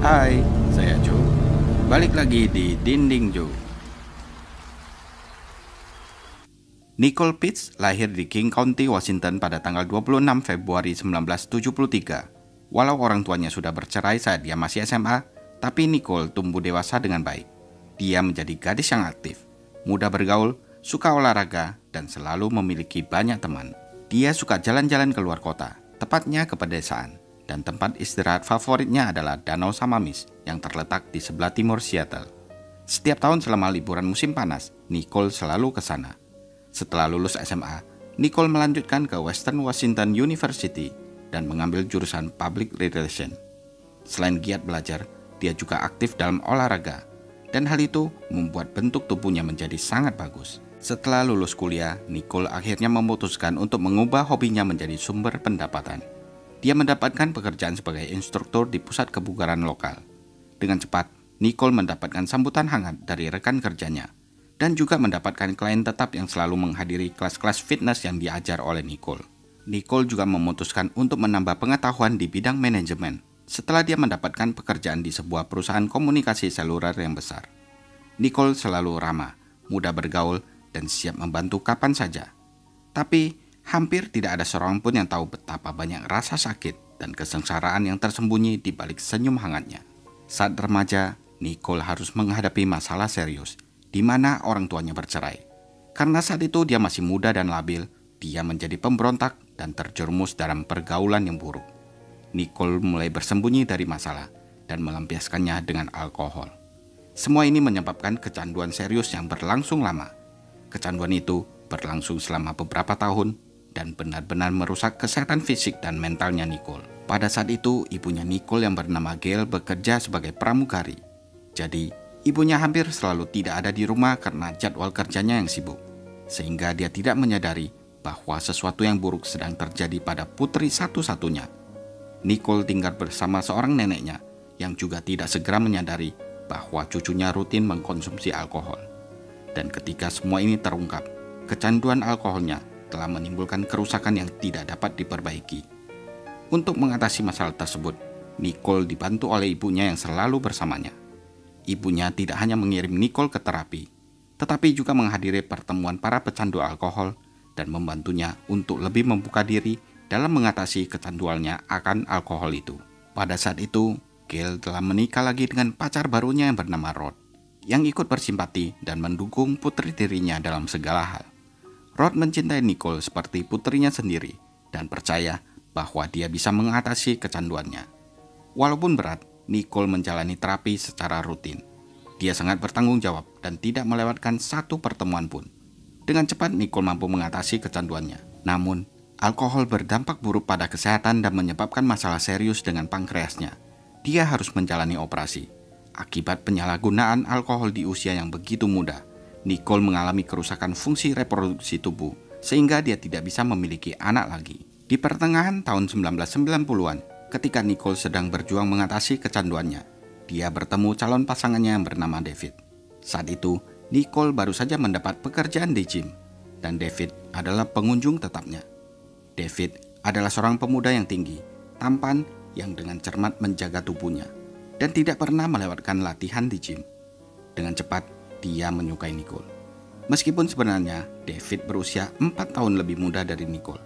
Hai, saya Joe. Balik lagi di Dinding Joe. Nicole Pitts lahir di King County, Washington pada tanggal 26 Februari 1973. Walau orang tuanya sudah bercerai saat dia masih SMA, tapi Nicole tumbuh dewasa dengan baik. Dia menjadi gadis yang aktif, mudah bergaul, suka olahraga, dan selalu memiliki banyak teman. Dia suka jalan-jalan ke luar kota, tepatnya ke pedesaan. Dan tempat istirahat favoritnya adalah Danau Samamis yang terletak di sebelah timur Seattle. Setiap tahun selama liburan musim panas, Nicole selalu ke sana. Setelah lulus SMA, Nicole melanjutkan ke Western Washington University dan mengambil jurusan Public Relations. Selain giat belajar, dia juga aktif dalam olahraga, dan hal itu membuat bentuk tubuhnya menjadi sangat bagus. Setelah lulus kuliah, Nicole akhirnya memutuskan untuk mengubah hobinya menjadi sumber pendapatan. Dia mendapatkan pekerjaan sebagai instruktur di pusat kebugaran lokal. Dengan cepat, Nicole mendapatkan sambutan hangat dari rekan kerjanya, dan juga mendapatkan klien tetap yang selalu menghadiri kelas-kelas fitness yang diajar oleh Nicole. Nicole juga memutuskan untuk menambah pengetahuan di bidang manajemen setelah dia mendapatkan pekerjaan di sebuah perusahaan komunikasi seluler yang besar. Nicole selalu ramah, mudah bergaul, dan siap membantu kapan saja. Tapi, hampir tidak ada seorang pun yang tahu betapa banyak rasa sakit dan kesengsaraan yang tersembunyi di balik senyum hangatnya. Saat remaja, Nicole harus menghadapi masalah serius, di mana orang tuanya bercerai. Karena saat itu dia masih muda dan labil, dia menjadi pemberontak dan terjerumus dalam pergaulan yang buruk. Nicole mulai bersembunyi dari masalah dan melampiaskannya dengan alkohol. Semua ini menyebabkan kecanduan serius yang berlangsung lama. Kecanduan itu berlangsung selama beberapa tahun dan benar-benar merusak kesehatan fisik dan mentalnya Nicole. Pada saat itu, ibunya Nicole yang bernama Gail bekerja sebagai pramugari. Jadi, ibunya hampir selalu tidak ada di rumah karena jadwal kerjanya yang sibuk, sehingga dia tidak menyadari bahwa sesuatu yang buruk sedang terjadi pada putri satu-satunya. Nicole tinggal bersama seorang neneknya yang juga tidak segera menyadari bahwa cucunya rutin mengkonsumsi alkohol. Dan ketika semua ini terungkap, kecanduan alkoholnya telah menimbulkan kerusakan yang tidak dapat diperbaiki. Untuk mengatasi masalah tersebut, Nicole dibantu oleh ibunya yang selalu bersamanya. Ibunya tidak hanya mengirim Nicole ke terapi, tetapi juga menghadiri pertemuan para pecandu alkohol dan membantunya untuk lebih membuka diri dalam mengatasi kecanduannya akan alkohol itu. Pada saat itu, Gail telah menikah lagi dengan pacar barunya yang bernama Rod, yang ikut bersimpati dan mendukung putri tirinya dalam segala hal. Rod mencintai Nicole seperti putrinya sendiri dan percaya bahwa dia bisa mengatasi kecanduannya. Walaupun berat, Nicole menjalani terapi secara rutin. Dia sangat bertanggung jawab dan tidak melewatkan satu pertemuan pun. Dengan cepat Nicole mampu mengatasi kecanduannya. Namun, alkohol berdampak buruk pada kesehatan dan menyebabkan masalah serius dengan pankreasnya. Dia harus menjalani operasi. Akibat penyalahgunaan alkohol di usia yang begitu muda, Nicole mengalami kerusakan fungsi reproduksi tubuh sehingga dia tidak bisa memiliki anak lagi. Di pertengahan tahun 1990-an, ketika Nicole sedang berjuang mengatasi kecanduannya, dia bertemu calon pasangannya yang bernama David. Saat itu, Nicole baru saja mendapat pekerjaan di gym, dan David adalah pengunjung tetapnya. David adalah seorang pemuda yang tinggi, tampan, yang dengan cermat menjaga tubuhnya, dan tidak pernah melewatkan latihan di gym. Dengan cepat, dia menyukai Nicole. Meskipun sebenarnya David berusia 4 tahun lebih muda dari Nicole,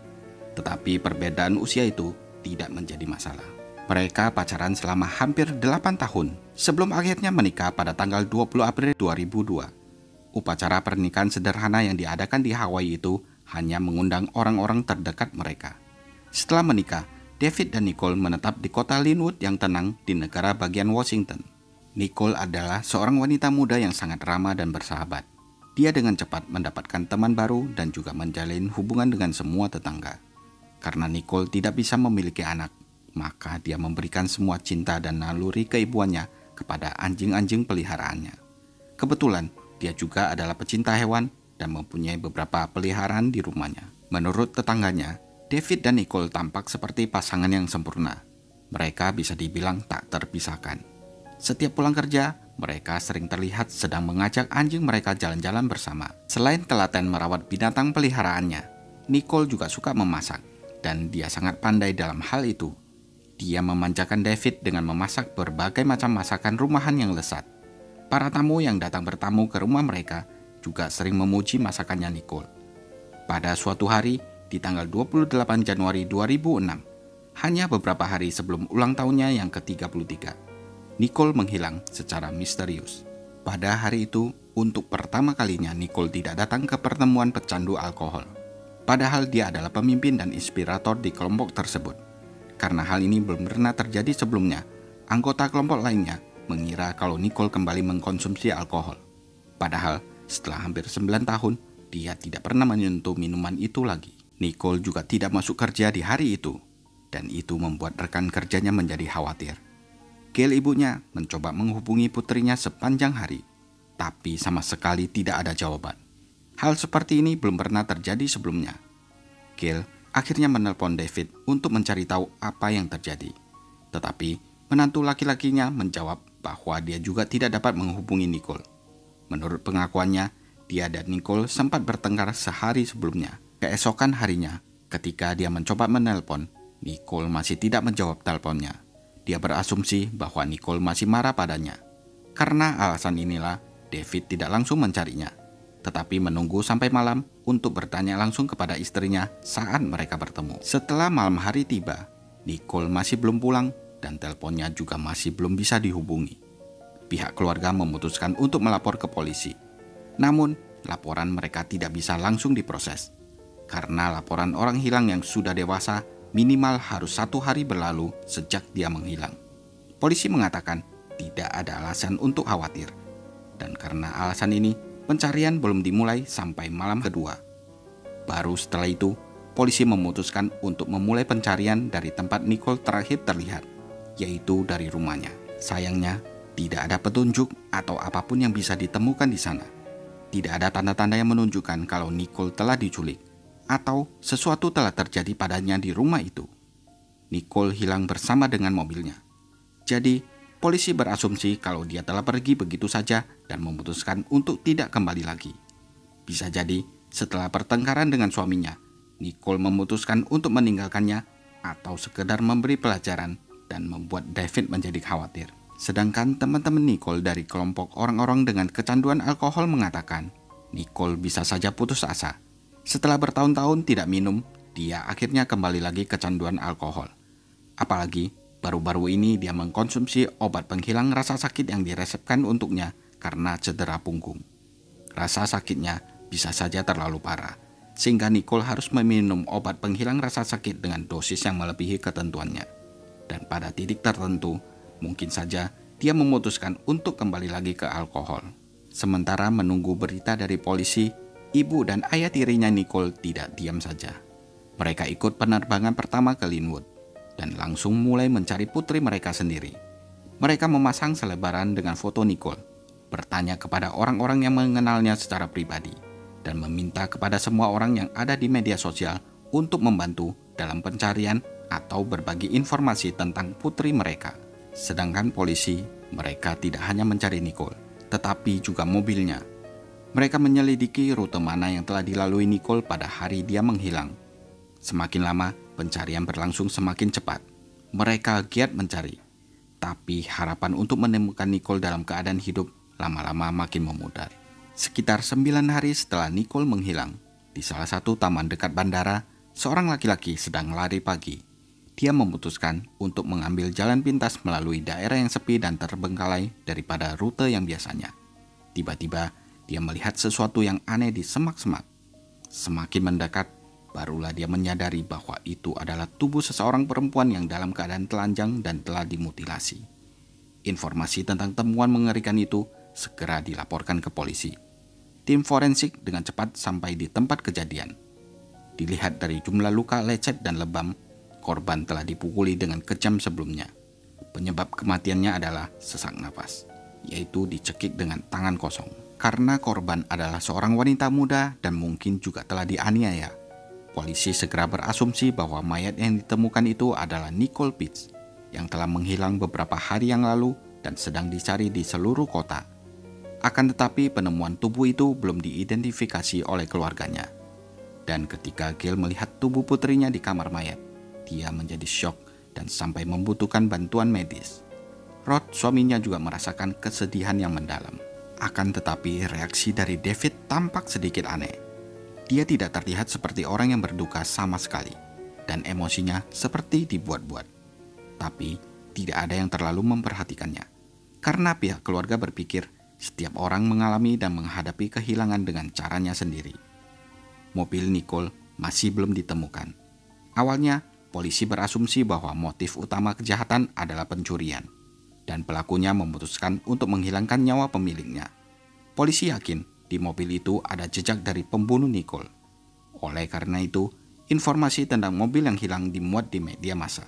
tetapi perbedaan usia itu tidak menjadi masalah. Mereka pacaran selama hampir 8 tahun sebelum akhirnya menikah pada tanggal 20 April 2002. Upacara pernikahan sederhana yang diadakan di Hawaii itu hanya mengundang orang-orang terdekat mereka. Setelah menikah, David dan Nicole menetap di kota Linwood yang tenang di negara bagian Washington. Nicole adalah seorang wanita muda yang sangat ramah dan bersahabat. Dia dengan cepat mendapatkan teman baru dan juga menjalin hubungan dengan semua tetangga. Karena Nicole tidak bisa memiliki anak, maka dia memberikan semua cinta dan naluri keibuannya kepada anjing-anjing peliharaannya. Kebetulan, dia juga adalah pecinta hewan dan mempunyai beberapa peliharaan di rumahnya. Menurut tetangganya, David dan Nicole tampak seperti pasangan yang sempurna. Mereka bisa dibilang tak terpisahkan. Setiap pulang kerja, mereka sering terlihat sedang mengajak anjing mereka jalan-jalan bersama. Selain telaten merawat binatang peliharaannya, Nicole juga suka memasak, dan dia sangat pandai dalam hal itu. Dia memanjakan David dengan memasak berbagai macam masakan rumahan yang lezat. Para tamu yang datang bertamu ke rumah mereka juga sering memuji masakannya Nicole. Pada suatu hari, di tanggal 28 Januari 2006, hanya beberapa hari sebelum ulang tahunnya yang ke-33, Nicole menghilang secara misterius. Pada hari itu, untuk pertama kalinya Nicole tidak datang ke pertemuan pecandu alkohol. Padahal dia adalah pemimpin dan inspirator di kelompok tersebut. Karena hal ini belum pernah terjadi sebelumnya, anggota kelompok lainnya mengira kalau Nicole kembali mengkonsumsi alkohol. Padahal setelah hampir 9 tahun, dia tidak pernah menyentuh minuman itu lagi. Nicole juga tidak masuk kerja di hari itu, dan itu membuat rekan kerjanya menjadi khawatir. Gail, ibunya, mencoba menghubungi putrinya sepanjang hari, tapi sama sekali tidak ada jawaban. Hal seperti ini belum pernah terjadi sebelumnya. Gail akhirnya menelpon David untuk mencari tahu apa yang terjadi. Tetapi menantu laki-lakinya menjawab bahwa dia juga tidak dapat menghubungi Nicole. Menurut pengakuannya, dia dan Nicole sempat bertengkar sehari sebelumnya. Keesokan harinya, ketika dia mencoba menelpon, Nicole masih tidak menjawab teleponnya. Dia berasumsi bahwa Nicole masih marah padanya. Karena alasan inilah, David tidak langsung mencarinya, tetapi menunggu sampai malam untuk bertanya langsung kepada istrinya saat mereka bertemu. Setelah malam hari tiba, Nicole masih belum pulang dan teleponnya juga masih belum bisa dihubungi. Pihak keluarga memutuskan untuk melapor ke polisi. Namun, laporan mereka tidak bisa langsung diproses. Karena laporan orang hilang yang sudah dewasa minimal harus 1 hari berlalu sejak dia menghilang. Polisi mengatakan tidak ada alasan untuk khawatir. Dan karena alasan ini, pencarian belum dimulai sampai malam kedua. Baru setelah itu, polisi memutuskan untuk memulai pencarian dari tempat Nicole terakhir terlihat, yaitu dari rumahnya. Sayangnya, tidak ada petunjuk atau apapun yang bisa ditemukan di sana. Tidak ada tanda-tanda yang menunjukkan kalau Nicole telah diculik atau sesuatu telah terjadi padanya di rumah itu. Nicole hilang bersama dengan mobilnya. Jadi, polisi berasumsi kalau dia telah pergi begitu saja dan memutuskan untuk tidak kembali lagi. Bisa jadi, setelah pertengkaran dengan suaminya, Nicole memutuskan untuk meninggalkannya atau sekedar memberi pelajaran dan membuat David menjadi khawatir. Sedangkan teman-teman Nicole dari kelompok orang-orang dengan kecanduan alkohol mengatakan, Nicole bisa saja putus asa. Setelah bertahun-tahun tidak minum, dia akhirnya kembali lagi kecanduan alkohol. Apalagi, baru-baru ini dia mengkonsumsi obat penghilang rasa sakit yang diresepkan untuknya karena cedera punggung. Rasa sakitnya bisa saja terlalu parah, sehingga Nicole harus meminum obat penghilang rasa sakit dengan dosis yang melebihi ketentuannya. Dan pada titik tertentu, mungkin saja dia memutuskan untuk kembali lagi ke alkohol. Sementara menunggu berita dari polisi, ibu dan ayah tirinya Nicole tidak diam saja. Mereka ikut penerbangan pertama ke Linwood dan langsung mulai mencari putri mereka sendiri. Mereka memasang selebaran dengan foto Nicole, bertanya kepada orang-orang yang mengenalnya secara pribadi, dan meminta kepada semua orang yang ada di media sosial untuk membantu dalam pencarian atau berbagi informasi tentang putri mereka. Sedangkan polisi, mereka tidak hanya mencari Nicole, tetapi juga mobilnya. Mereka menyelidiki rute mana yang telah dilalui Nicole pada hari dia menghilang. Semakin lama, pencarian berlangsung semakin cepat. Mereka giat mencari, tapi harapan untuk menemukan Nicole dalam keadaan hidup lama-lama makin memudar. Sekitar 9 hari setelah Nicole menghilang, di salah satu taman dekat bandara, seorang laki-laki sedang lari pagi. Dia memutuskan untuk mengambil jalan pintas melalui daerah yang sepi dan terbengkalai daripada rute yang biasanya. Tiba-tiba, dia melihat sesuatu yang aneh di semak-semak. Semakin mendekat, barulah dia menyadari bahwa itu adalah tubuh seseorang perempuan yang dalam keadaan telanjang dan telah dimutilasi. Informasi tentang temuan mengerikan itu segera dilaporkan ke polisi. Tim forensik dengan cepat sampai di tempat kejadian. Dilihat dari jumlah luka lecet dan lebam, korban telah dipukuli dengan kejam sebelumnya. Penyebab kematiannya adalah sesak napas, yaitu dicekik dengan tangan kosong. Karena korban adalah seorang wanita muda dan mungkin juga telah dianiaya, polisi segera berasumsi bahwa mayat yang ditemukan itu adalah Nicole Pitts yang telah menghilang beberapa hari yang lalu dan sedang dicari di seluruh kota. Akan tetapi penemuan tubuh itu belum diidentifikasi oleh keluarganya. Dan ketika Gail melihat tubuh putrinya di kamar mayat, dia menjadi syok dan sampai membutuhkan bantuan medis. Rod, suaminya, juga merasakan kesedihan yang mendalam. Akan tetapi reaksi dari David tampak sedikit aneh. Dia tidak terlihat seperti orang yang berduka sama sekali, dan emosinya seperti dibuat-buat. Tapi tidak ada yang terlalu memperhatikannya, karena pihak keluarga berpikir setiap orang mengalami dan menghadapi kehilangan dengan caranya sendiri. Mobil Nicole masih belum ditemukan. Awalnya, polisi berasumsi bahwa motif utama kejahatan adalah pencurian, dan pelakunya memutuskan untuk menghilangkan nyawa pemiliknya. Polisi yakin di mobil itu ada jejak dari pembunuh Nicole. Oleh karena itu, informasi tentang mobil yang hilang dimuat di media massa,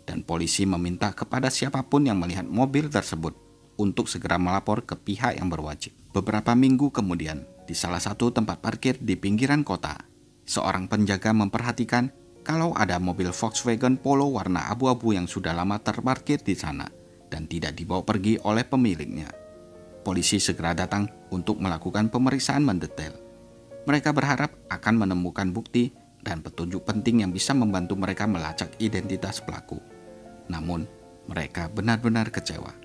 dan polisi meminta kepada siapapun yang melihat mobil tersebut untuk segera melapor ke pihak yang berwajib. Beberapa minggu kemudian, di salah satu tempat parkir di pinggiran kota, seorang penjaga memperhatikan kalau ada mobil Volkswagen Polo warna abu-abu yang sudah lama terparkir di sana dan tidak dibawa pergi oleh pemiliknya. Polisi segera datang untuk melakukan pemeriksaan mendetail. Mereka berharap akan menemukan bukti dan petunjuk penting yang bisa membantu mereka melacak identitas pelaku. Namun, mereka benar-benar kecewa.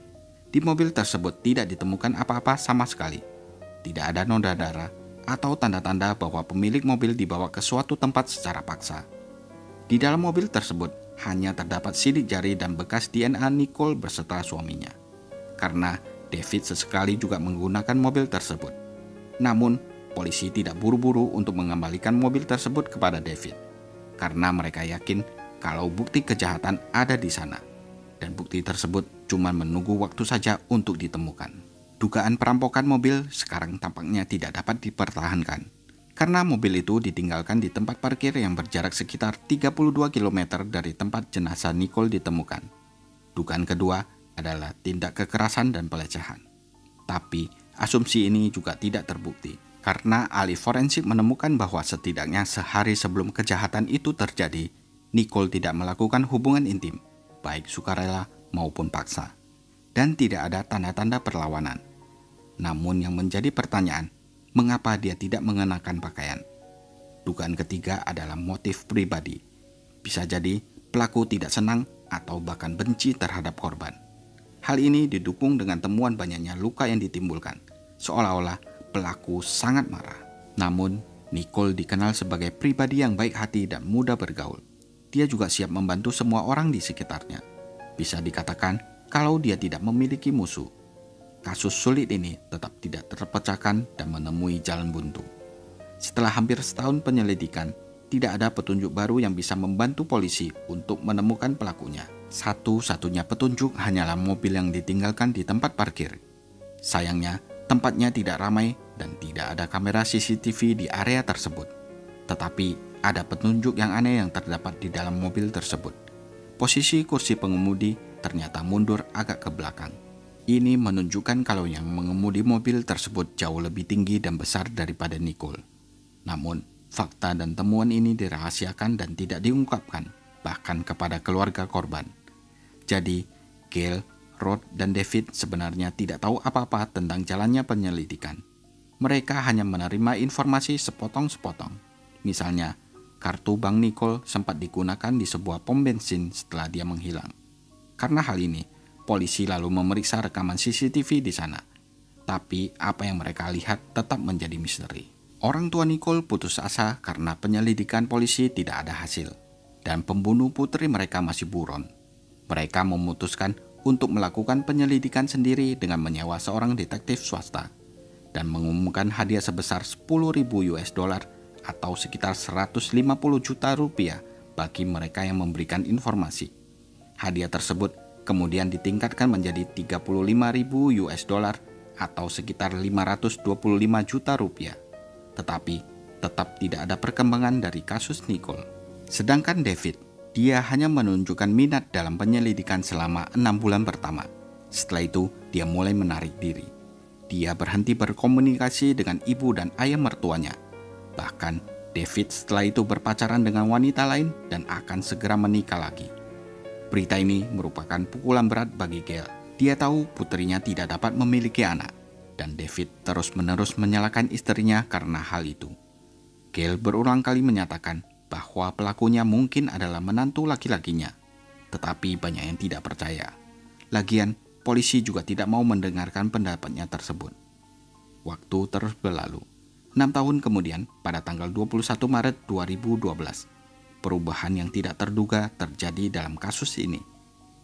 Di mobil tersebut tidak ditemukan apa-apa sama sekali. Tidak ada noda darah atau tanda-tanda bahwa pemilik mobil dibawa ke suatu tempat secara paksa. Di dalam mobil tersebut hanya terdapat sidik jari dan bekas DNA Nicole beserta suaminya. Karena David sesekali juga menggunakan mobil tersebut. Namun, polisi tidak buru-buru untuk mengembalikan mobil tersebut kepada David. Karena mereka yakin kalau bukti kejahatan ada di sana. Dan bukti tersebut cuma menunggu waktu saja untuk ditemukan. Dugaan perampokan mobil sekarang tampaknya tidak dapat dipertahankan, karena mobil itu ditinggalkan di tempat parkir yang berjarak sekitar 32 km dari tempat jenazah Nicole ditemukan. Dugaan kedua adalah tindak kekerasan dan pelecehan. Tapi asumsi ini juga tidak terbukti, karena ahli forensik menemukan bahwa setidaknya sehari sebelum kejahatan itu terjadi, Nicole tidak melakukan hubungan intim, baik sukarela maupun paksa, dan tidak ada tanda-tanda perlawanan. Namun yang menjadi pertanyaan, mengapa dia tidak mengenakan pakaian? Dugaan ketiga adalah motif pribadi. Bisa jadi pelaku tidak senang atau bahkan benci terhadap korban. Hal ini didukung dengan temuan banyaknya luka yang ditimbulkan, seolah-olah pelaku sangat marah. Namun, Nicole dikenal sebagai pribadi yang baik hati dan mudah bergaul. Dia juga siap membantu semua orang di sekitarnya. Bisa dikatakan kalau dia tidak memiliki musuh. Kasus sulit ini tetap tidak terpecahkan dan menemui jalan buntu. Setelah hampir setahun penyelidikan, tidak ada petunjuk baru yang bisa membantu polisi untuk menemukan pelakunya. Satu-satunya petunjuk hanyalah mobil yang ditinggalkan di tempat parkir. Sayangnya, tempatnya tidak ramai dan tidak ada kamera CCTV di area tersebut. Tetapi, ada petunjuk yang aneh yang terdapat di dalam mobil tersebut. Posisi kursi pengemudi ternyata mundur agak ke belakang. Ini menunjukkan kalau yang mengemudi mobil tersebut jauh lebih tinggi dan besar daripada Nicole. Namun, fakta dan temuan ini dirahasiakan dan tidak diungkapkan, bahkan kepada keluarga korban. Jadi, Gail, Rod, dan David sebenarnya tidak tahu apa-apa tentang jalannya penyelidikan. Mereka hanya menerima informasi sepotong-sepotong. Misalnya, kartu bank Nicole sempat digunakan di sebuah pom bensin setelah dia menghilang. Karena hal ini, polisi lalu memeriksa rekaman CCTV di sana. Tapi apa yang mereka lihat tetap menjadi misteri. Orang tua Nicole putus asa karena penyelidikan polisi tidak ada hasil. Dan pembunuh putri mereka masih buron. Mereka memutuskan untuk melakukan penyelidikan sendiri dengan menyewa seorang detektif swasta. Dan mengumumkan hadiah sebesar 10.000 US dollar atau sekitar 150 juta rupiah bagi mereka yang memberikan informasi. Hadiah tersebut kemudian ditingkatkan menjadi 35.000 US dollar atau sekitar 525 juta rupiah. Tetapi tetap tidak ada perkembangan dari kasus Nicole. Sedangkan David, dia hanya menunjukkan minat dalam penyelidikan selama 6 bulan pertama. Setelah itu, dia mulai menarik diri. Dia berhenti berkomunikasi dengan ibu dan ayah mertuanya. Bahkan, David setelah itu berpacaran dengan wanita lain dan akan segera menikah lagi. Berita ini merupakan pukulan berat bagi Gail. Dia tahu putrinya tidak dapat memiliki anak, dan David terus-menerus menyalahkan istrinya karena hal itu. Gail berulang kali menyatakan bahwa pelakunya mungkin adalah menantu laki-lakinya. tetapi banyak yang tidak percaya. Lagian, polisi juga tidak mau mendengarkan pendapatnya tersebut. Waktu terus berlalu. 6 tahun kemudian, pada tanggal 21 Maret 2012, perubahan yang tidak terduga terjadi dalam kasus ini.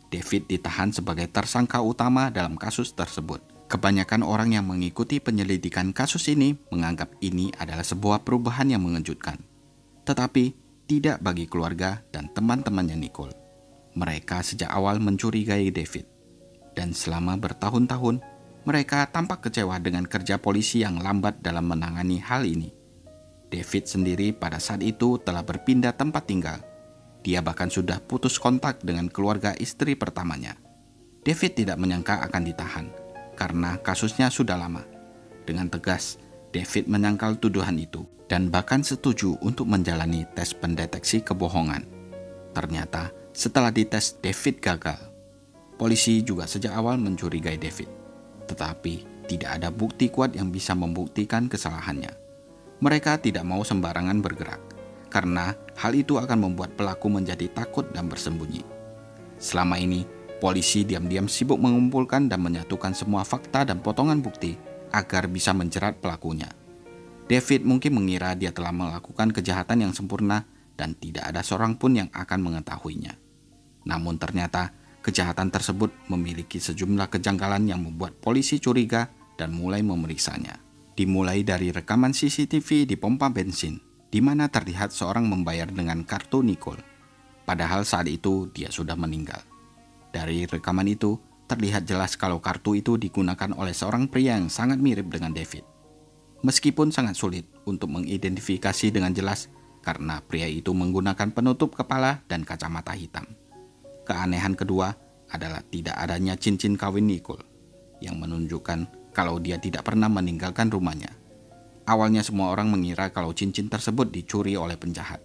David ditahan sebagai tersangka utama dalam kasus tersebut. Kebanyakan orang yang mengikuti penyelidikan kasus ini menganggap ini adalah sebuah perubahan yang mengejutkan. Tetapi tidak bagi keluarga dan teman-temannya Nicole. Mereka sejak awal mencurigai David. Dan selama bertahun-tahun, mereka tampak kecewa dengan kerja polisi yang lambat dalam menangani hal ini. David sendiri pada saat itu telah berpindah tempat tinggal. Dia bahkan sudah putus kontak dengan keluarga istri pertamanya. David tidak menyangka akan ditahan, karena kasusnya sudah lama. Dengan tegas, David menyangkal tuduhan itu dan bahkan setuju untuk menjalani tes pendeteksi kebohongan. Ternyata setelah dites, David gagal. Polisi juga sejak awal mencurigai David, tetapi tidak ada bukti kuat yang bisa membuktikan kesalahannya. Mereka tidak mau sembarangan bergerak, karena hal itu akan membuat pelaku menjadi takut dan bersembunyi. Selama ini, polisi diam-diam sibuk mengumpulkan dan menyatukan semua fakta dan potongan bukti agar bisa menjerat pelakunya. David mungkin mengira dia telah melakukan kejahatan yang sempurna dan tidak ada seorang pun yang akan mengetahuinya. Namun ternyata kejahatan tersebut memiliki sejumlah kejanggalan yang membuat polisi curiga dan mulai memeriksanya. Dimulai dari rekaman CCTV di pompa bensin, di mana terlihat seorang membayar dengan kartu Nicole. Padahal saat itu dia sudah meninggal. Dari rekaman itu, terlihat jelas kalau kartu itu digunakan oleh seorang pria yang sangat mirip dengan David. Meskipun sangat sulit untuk mengidentifikasi dengan jelas karena pria itu menggunakan penutup kepala dan kacamata hitam. Keanehan kedua adalah tidak adanya cincin kawin Nicole, yang menunjukkan kalau dia tidak pernah meninggalkan rumahnya. Awalnya semua orang mengira kalau cincin tersebut dicuri oleh penjahat.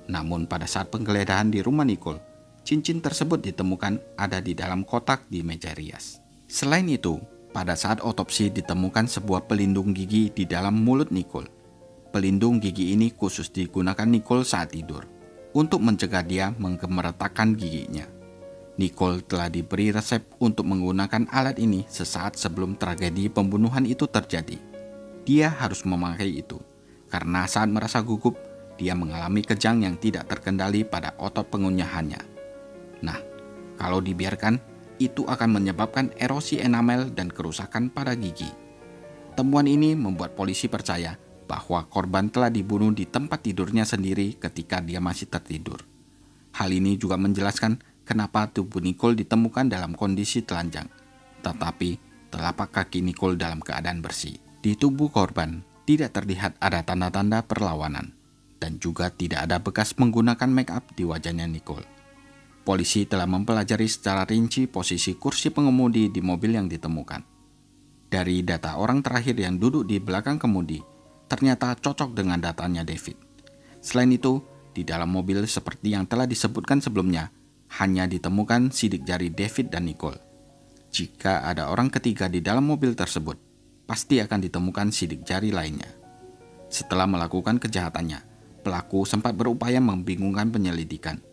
Namun pada saat penggeledahan di rumah Nicole, cincin tersebut ditemukan ada di dalam kotak di meja rias. Selain itu, pada saat otopsi ditemukan sebuah pelindung gigi di dalam mulut Nicole. Pelindung gigi ini khusus digunakan Nicole saat tidur, untuk mencegah dia menggemeretakkan giginya. Nicole telah diberi resep untuk menggunakan alat ini sesaat sebelum tragedi pembunuhan itu terjadi. Dia harus memakai itu, karena saat merasa gugup, dia mengalami kejang yang tidak terkendali pada otot pengunyahannya. Nah, kalau dibiarkan, itu akan menyebabkan erosi enamel dan kerusakan pada gigi. Temuan ini membuat polisi percaya bahwa korban telah dibunuh di tempat tidurnya sendiri ketika dia masih tertidur. Hal ini juga menjelaskan kenapa tubuh Nicole ditemukan dalam kondisi telanjang, tetapi telapak kaki Nicole dalam keadaan bersih. Di tubuh korban tidak terlihat ada tanda-tanda perlawanan, dan juga tidak ada bekas menggunakan make up di wajahnya Nicole. Polisi telah mempelajari secara rinci posisi kursi pengemudi di mobil yang ditemukan. Dari data orang terakhir yang duduk di belakang kemudi, ternyata cocok dengan datanya David. Selain itu, di dalam mobil seperti yang telah disebutkan sebelumnya, hanya ditemukan sidik jari David dan Nicole. Jika ada orang ketiga di dalam mobil tersebut, pasti akan ditemukan sidik jari lainnya. Setelah melakukan kejahatannya, pelaku sempat berupaya membingungkan penyelidikan.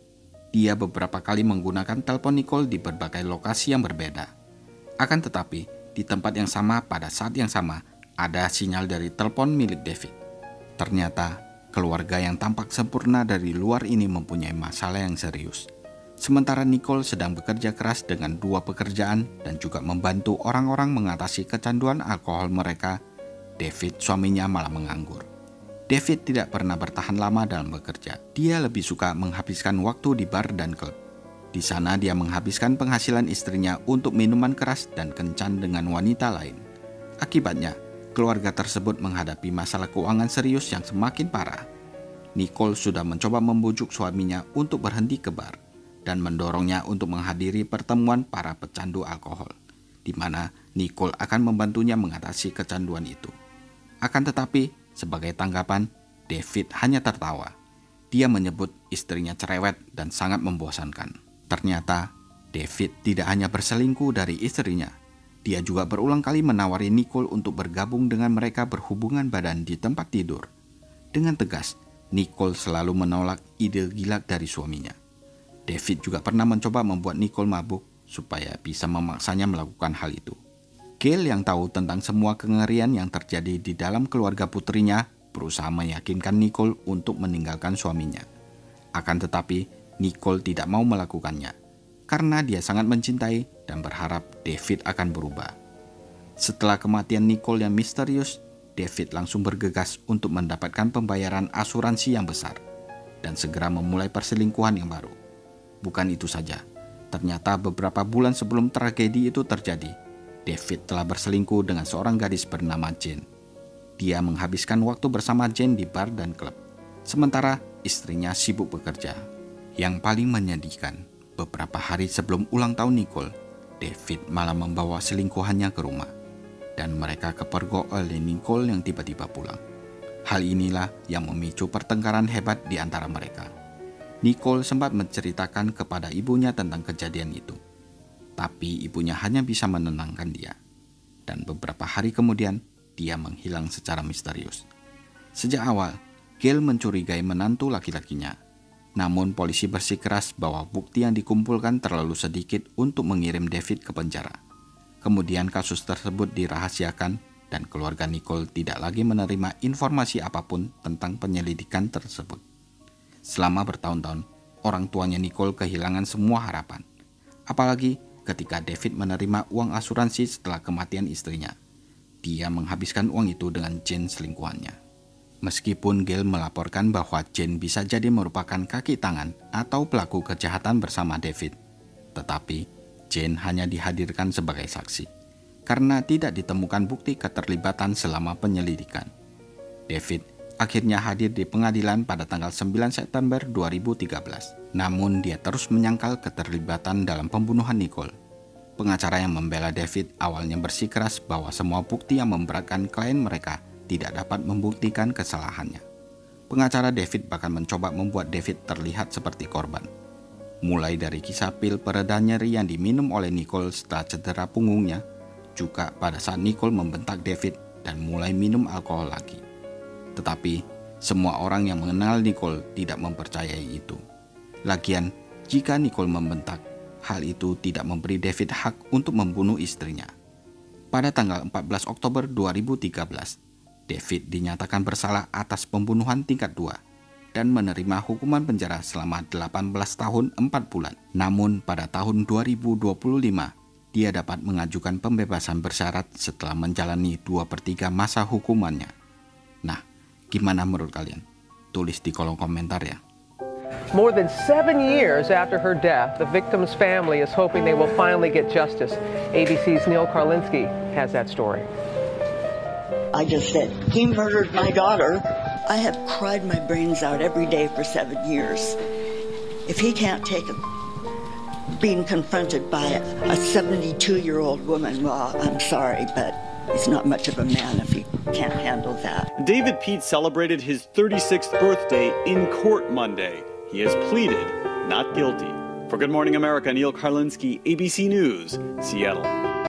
Dia beberapa kali menggunakan telepon Nicole di berbagai lokasi yang berbeda. Akan tetapi, di tempat yang sama pada saat yang sama, ada sinyal dari telepon milik David. Ternyata, keluarga yang tampak sempurna dari luar ini mempunyai masalah yang serius. Sementara Nicole sedang bekerja keras dengan 2 pekerjaan dan juga membantu orang-orang mengatasi kecanduan alkohol mereka, David suaminya malah menganggur. David tidak pernah bertahan lama dalam bekerja. Dia lebih suka menghabiskan waktu di bar dan klub. Di sana dia menghabiskan penghasilan istrinya untuk minuman keras dan kencan dengan wanita lain. Akibatnya, keluarga tersebut menghadapi masalah keuangan serius yang semakin parah. Nicole sudah mencoba membujuk suaminya untuk berhenti ke bar dan mendorongnya untuk menghadiri pertemuan para pecandu alkohol, di mana Nicole akan membantunya mengatasi kecanduan itu. Akan tetapi, sebagai tanggapan, David hanya tertawa. Dia menyebut istrinya cerewet dan sangat membosankan. Ternyata, David tidak hanya berselingkuh dari istrinya. Dia juga berulang kali menawari Nicole untuk bergabung dengan mereka berhubungan badan di tempat tidur. Dengan tegas, Nicole selalu menolak ide gila dari suaminya. David juga pernah mencoba membuat Nicole mabuk supaya bisa memaksanya melakukan hal itu. Gail yang tahu tentang semua kengerian yang terjadi di dalam keluarga putrinya berusaha meyakinkan Nicole untuk meninggalkan suaminya. Akan tetapi, Nicole tidak mau melakukannya karena dia sangat mencintai dan berharap David akan berubah. Setelah kematian Nicole yang misterius, David langsung bergegas untuk mendapatkan pembayaran asuransi yang besar dan segera memulai perselingkuhan yang baru. Bukan itu saja, ternyata beberapa bulan sebelum tragedi itu terjadi, David telah berselingkuh dengan seorang gadis bernama Jane. Dia menghabiskan waktu bersama Jane di bar dan klub, sementara istrinya sibuk bekerja. Yang paling menyedihkan, beberapa hari sebelum ulang tahun Nicole, David malah membawa selingkuhannya ke rumah, dan mereka kepergok oleh Nicole yang tiba-tiba pulang. Hal inilah yang memicu pertengkaran hebat di antara mereka. Nicole sempat menceritakan kepada ibunya tentang kejadian itu, tapi ibunya hanya bisa menenangkan dia. Dan beberapa hari kemudian, dia menghilang secara misterius. Sejak awal, Gail mencurigai menantu laki-lakinya. Namun polisi bersikeras bahwa bukti yang dikumpulkan terlalu sedikit untuk mengirim David ke penjara. Kemudian kasus tersebut dirahasiakan dan keluarga Nicole tidak lagi menerima informasi apapun tentang penyelidikan tersebut. Selama bertahun-tahun, orang tuanya Nicole kehilangan semua harapan. Apalagi ketika David menerima uang asuransi setelah kematian istrinya. Dia menghabiskan uang itu dengan Jane selingkuhannya. Meskipun Gail melaporkan bahwa Jane bisa jadi merupakan kaki tangan atau pelaku kejahatan bersama David, tetapi Jane hanya dihadirkan sebagai saksi karena tidak ditemukan bukti keterlibatan selama penyelidikan. David akhirnya hadir di pengadilan pada tanggal 9 September 2013. Namun dia terus menyangkal keterlibatan dalam pembunuhan Nicole. Pengacara yang membela David awalnya bersikeras bahwa semua bukti yang memberatkan klien mereka tidak dapat membuktikan kesalahannya. Pengacara David bahkan mencoba membuat David terlihat seperti korban. Mulai dari kisah pil pereda nyeri yang diminum oleh Nicole setelah cedera punggungnya, juga pada saat Nicole membentak David dan mulai minum alkohol lagi. Tetapi, semua orang yang mengenal Nicole tidak mempercayai itu. Lagian, jika Nicole membentak, hal itu tidak memberi David hak untuk membunuh istrinya. Pada tanggal 14 Oktober 2013, David dinyatakan bersalah atas pembunuhan tingkat 2 dan menerima hukuman penjara selama 18 tahun 4 bulan. Namun pada tahun 2025, dia dapat mengajukan pembebasan bersyarat setelah menjalani 2/3 masa hukumannya. Nah, gimana menurut kalian? Tulis di kolom komentar ya. More than 7 years after her death, the victim's family is hoping they will finally get justice. ABC's Neil Karlinski has that story. I just said, he murdered my daughter. I have cried my brains out every day for 7 years. If he can't take it, being confronted by a 72-year-old woman, well, I'm sorry, but he's not much of a man if he can't handle that. David Pete celebrated his 36th birthday in court Monday. He has pleaded not guilty. For Good Morning America, Neil Karlinski, ABC News, Seattle.